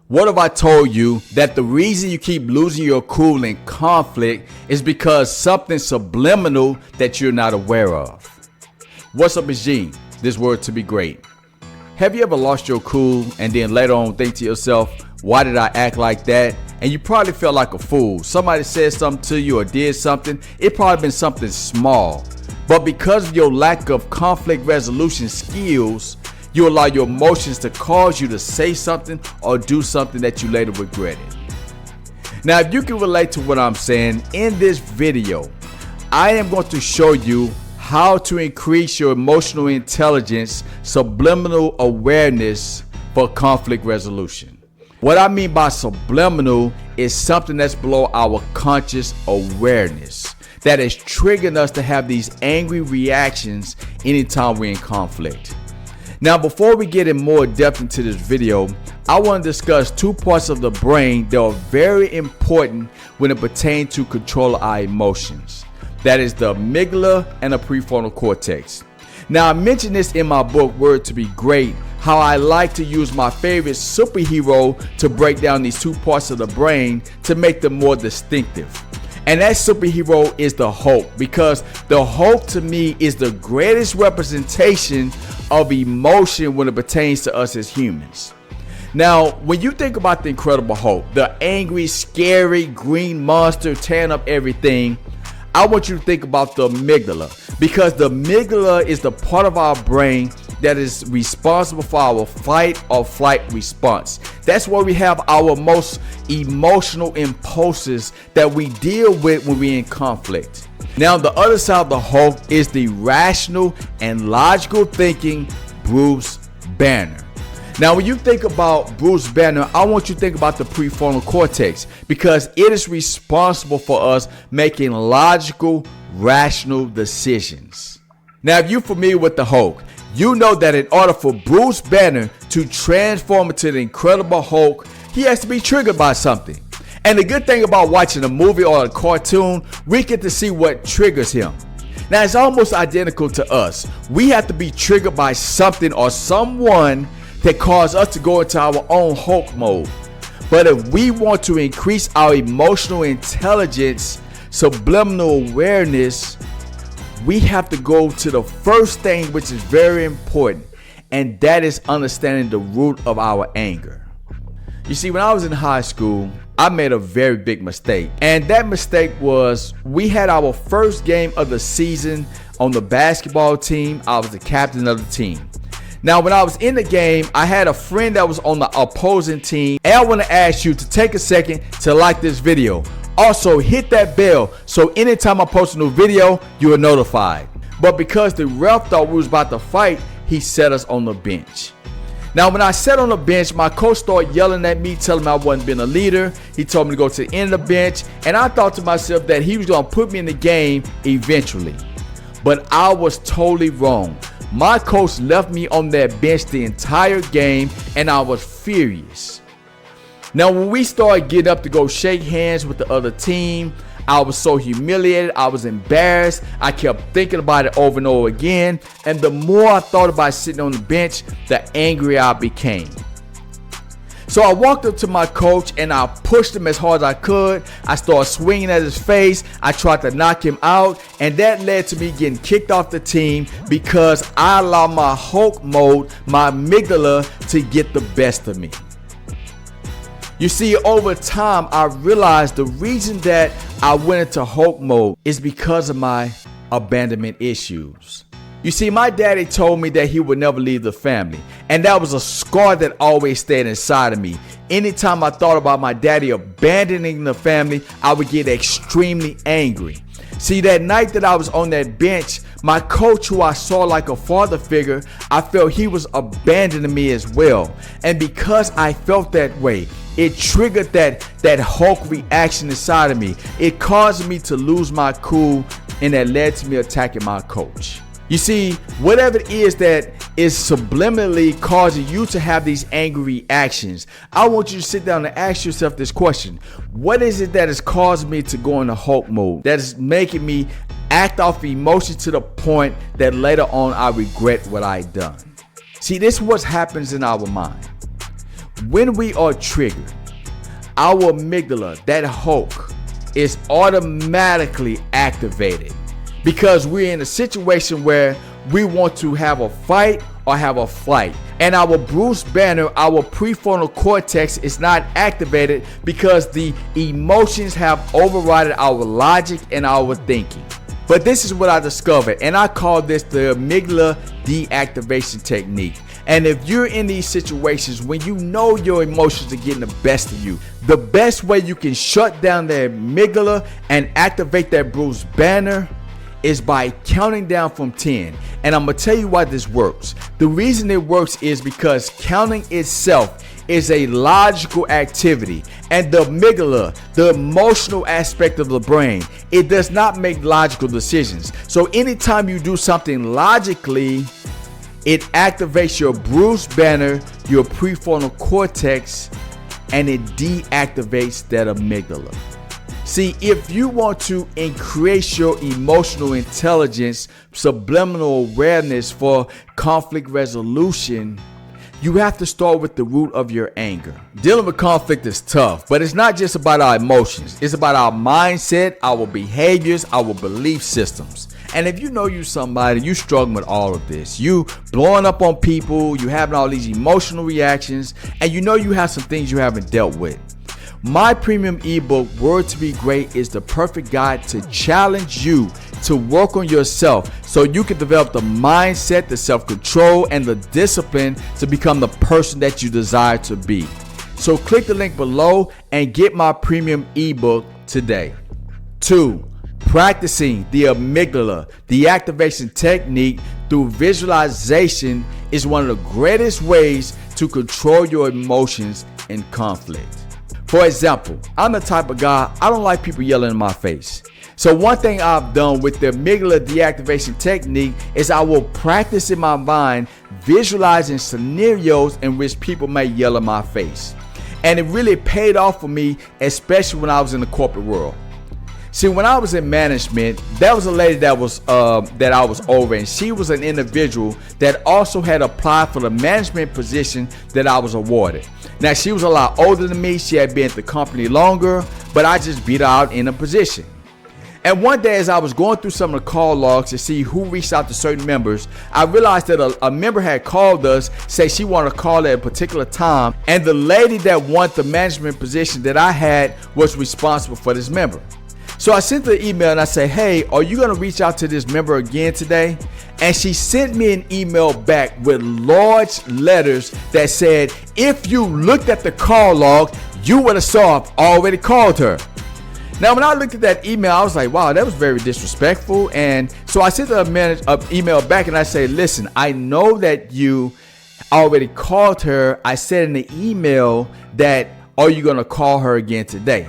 What if I told you that the reason you keep losing your cool in conflict is because something subliminal that you're not aware of? What's up, it's Gene, this word to be great. Have you ever lost your cool and then later on think to yourself, why did I act like that? And you probably felt like a fool. Somebody said something to you or did something. It probably been something small. But because of your lack of conflict resolution skills, you allow your emotions to cause you to say something or do something that you later regretted. Now, if you can relate to what I'm saying, in this video, I am going to show you how to increase your emotional intelligence, subliminal awareness for conflict resolution. What I mean by subliminal is something that's below our conscious awareness that is triggering us to have these angry reactions anytime we're in conflict. Now, before we get in more depth into this video, I want to discuss two parts of the brain that are very important when it pertains to control our emotions. That is the amygdala and the prefrontal cortex. Now, I mentioned this in my book, Word to Be Great, how I like to use my favorite superhero to break down these two parts of the brain to make them more distinctive. And that superhero is the Hulk, because the Hulk to me is the greatest representation of emotion when it pertains to us as humans. Now, when you think about the Incredible Hulk, the angry, scary, green monster tearing up everything, I want you to think about the amygdala, because the amygdala is the part of our brain that is responsible for our fight or flight response. That's where we have our most emotional impulses that we deal with when we're in conflict. Now, the other side of the Hulk is the rational and logical thinking Bruce Banner. Now, when you think about Bruce Banner, I want you to think about the prefrontal cortex, because it is responsible for us making logical, rational decisions. Now, if you're familiar with the Hulk, you know that in order for Bruce Banner to transform into the Incredible Hulk, he has to be triggered by something. And the good thing about watching a movie or a cartoon, we get to see what triggers him. Now, it's almost identical to us. We have to be triggered by something or someone that cause us to go into our own Hulk mode. But if we want to increase our emotional intelligence, subliminal awareness, we have to go to the first thing, which is very important, and that is understanding the root of our anger. You see, when I was in high school, I made a very big mistake, and that mistake was we had our first game of the season on the basketball team. I was the captain of the team. Now, when I was in the game, I had a friend that was on the opposing team, and I want to ask you to take a second to like this video. Also, hit that bell so anytime I post a new video, you are notified. But because the ref thought we was about to fight, he set us on the bench. Now, when I sat on the bench, my coach started yelling at me, telling me I wasn't being a leader. He told me to go to the end of the bench, and I thought to myself that he was going to put me in the game eventually. But I was totally wrong. My coach left me on that bench the entire game, and I was furious. Now, when we started getting up to go shake hands with the other team, I was so humiliated. I was embarrassed. I kept thinking about it over and over again. And the more I thought about sitting on the bench, the angrier I became. So I walked up to my coach and I pushed him as hard as I could. I started swinging at his face. I tried to knock him out. And that led to me getting kicked off the team because I allowed my Hulk mode, my amygdala, to get the best of me. You see, over time, I realized the reason that I went into Hulk mode is because of my abandonment issues. You see, my daddy told me that he would never leave the family, and that was a scar that always stayed inside of me. Anytime I thought about my daddy abandoning the family, I would get extremely angry. See, that night that I was on that bench, my coach, who I saw like a father figure, I felt he was abandoning me as well. And because I felt that way, it triggered that Hulk reaction inside of me. It caused me to lose my cool, and that led to me attacking my coach. You see, whatever it is that is subliminally causing you to have these angry reactions, I want you to sit down and ask yourself this question. What is it that is causing me to go into Hulk mode? That is making me act off emotion to the point that later on I regret what I done. See, this is what happens in our mind. When we are triggered, our amygdala, that Hulk, is automatically activated because we're in a situation where we want to have a fight or have a flight. And our Bruce Banner, our prefrontal cortex, is not activated because the emotions have overridden our logic and our thinking. But this is what I discovered, and I call this the amygdala deactivation technique. And if you're in these situations when you know your emotions are getting the best of you, the best way you can shut down the amygdala and activate that Bruce Banner is by counting down from 10. And I'm gonna tell you why this works. The reason it works is because counting itself is a logical activity, and the amygdala, the emotional aspect of the brain, it does not make logical decisions. So anytime you do something logically, it activates your Bruce Banner, your prefrontal cortex, and it deactivates that amygdala. See, if you want to increase your emotional intelligence, subliminal awareness for conflict resolution, you have to start with the root of your anger. Dealing with conflict is tough, but it's not just about our emotions. It's about our mindset, our behaviors, our belief systems. And if you know you somebody, you struggling with all of this. You blowing up on people, you having all these emotional reactions, and you know you have some things you haven't dealt with. My premium ebook, Word to Be Great, is the perfect guide to challenge you to work on yourself so you can develop the mindset, the self-control, and the discipline to become the person that you desire to be. So click the link below and get my premium ebook today. 2. Practicing the amygdala deactivation technique through visualization is one of the greatest ways to control your emotions in conflict. For example, I'm the type of guy, I don't like people yelling in my face. So one thing I've done with the amygdala deactivation technique is I will practice in my mind visualizing scenarios in which people may yell in my face. And it really paid off for me, especially when I was in the corporate world. See, when I was in management, there was a lady that I was over, and she was an individual that also had applied for the management position that I was awarded. Now, she was a lot older than me. She had been at the company longer, but I just beat her out in a position. And one day, as I was going through some of the call logs to see who reached out to certain members, I realized that a member had called us, say she wanted to call at a particular time, and the lady that won the management position that I had was responsible for this member. So I sent her an email and I said, hey, are you going to reach out to this member again today? And she sent me an email back with large letters that said, if you looked at the call log, you would have saw I've already called her. Now, when I looked at that email, I was like, wow, that was very disrespectful. And so I sent her an email back and I said, listen, I know that you already called her. I said in the email that, are you going to call her again today?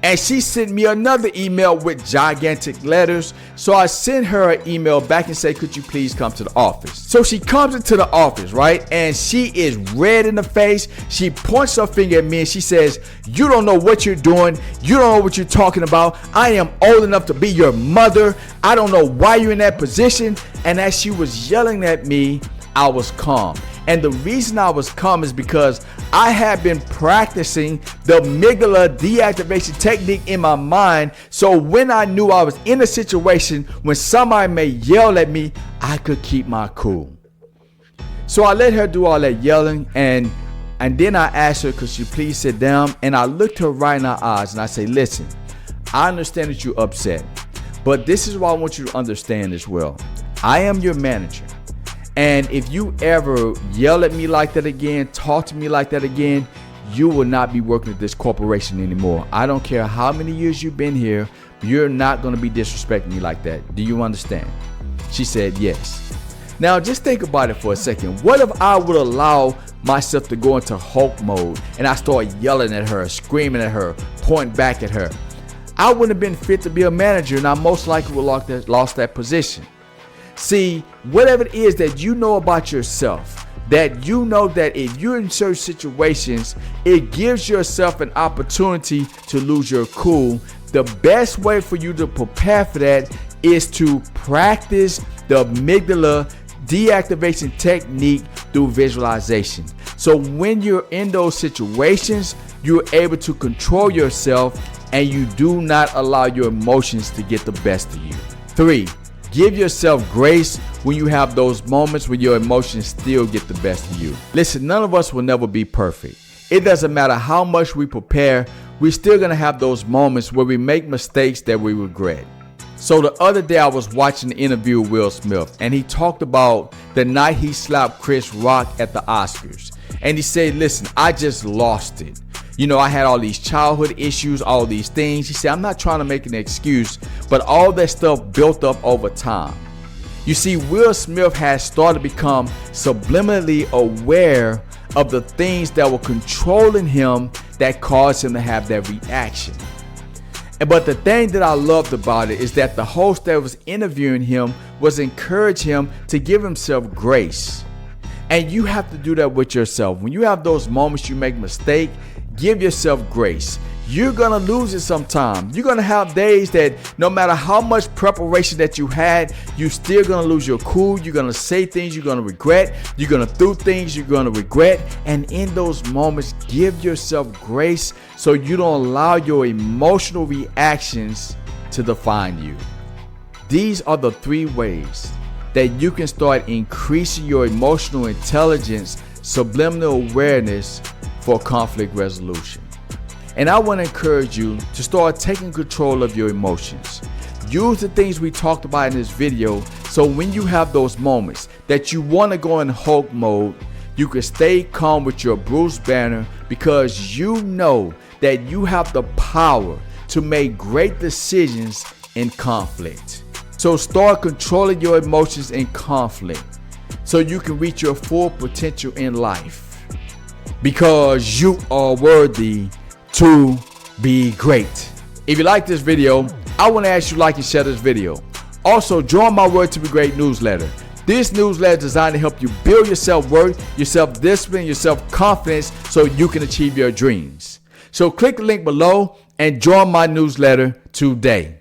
And she sent me another email with gigantic letters. So I sent her an email back and said, could you please come to the office? So she comes into the office, right? And she is red in the face. She points her finger at me and she says, you don't know what you're doing. You don't know what you're talking about. I am old enough to be your mother. I don't know why you're in that position. And as she was yelling at me, I was calm. And the reason I was calm is because I had been practicing the amygdala deactivation technique in my mind. So when I knew I was in a situation when somebody may yell at me, I could keep my cool. So I let her do all that yelling, and then I asked her, could she please sit down? And I looked her right in her eyes and I say, listen, I understand that you're upset, but this is what I want you to understand as well. I am your manager. And if you ever yell at me like that again, talk to me like that again, you will not be working at this corporation anymore. I don't care how many years you've been here, you're not going to be disrespecting me like that. Do you understand? She said yes. Now just think about it for a second. What if I would allow myself to go into Hulk mode and I start yelling at her, screaming at her, pointing back at her? I wouldn't have been fit to be a manager, and I most likely would have lost that position. See, whatever it is that you know about yourself, that you know that if you're in certain situations, it gives yourself an opportunity to lose your cool. The best way for you to prepare for that is to practice the amygdala deactivation technique through visualization. So when you're in those situations, you're able to control yourself and you do not allow your emotions to get the best of you. 3, give yourself grace when you have those moments when your emotions still get the best of you. Listen, none of us will never be perfect. It doesn't matter how much we prepare, we're still going to have those moments where we make mistakes that we regret. So the other day I was watching an interview with Will Smith, and he talked about the night he slapped Chris Rock at the Oscars. And he said, listen, I just lost it. You know, I had all these childhood issues, all these things. He said, I'm not trying to make an excuse, but all that stuff built up over time. You see, Will Smith has started to become subliminally aware of the things that were controlling him that caused him to have that reaction. But the thing that I loved about it is that the host that was interviewing him was encouraging him to give himself grace. And you have to do that with yourself. When you have those moments you make mistake, give yourself grace. You're going to lose it sometime. You're going to have days that no matter how much preparation that you had, you're still going to lose your cool. You're going to say things you're going to regret. You're going to do things you're going to regret. And in those moments, give yourself grace so you don't allow your emotional reactions to define you. These are the 3 ways that you can start increasing your emotional intelligence, subliminal awareness for conflict resolution. And I want to encourage you to start taking control of your emotions. Use the things we talked about in this video so when you have those moments that you want to go in Hulk mode, you can stay calm with your Bruce Banner because you know that you have the power to make great decisions in conflict. So start controlling your emotions in conflict so you can reach your full potential in life because you are worthy to be great. If you like this video, I want to ask you to like and share this video. Also, join my Word to Be Great newsletter. This newsletter is designed to help you build your self-worth, your self-discipline, your self-confidence so you can achieve your dreams. So click the link below and join my newsletter today.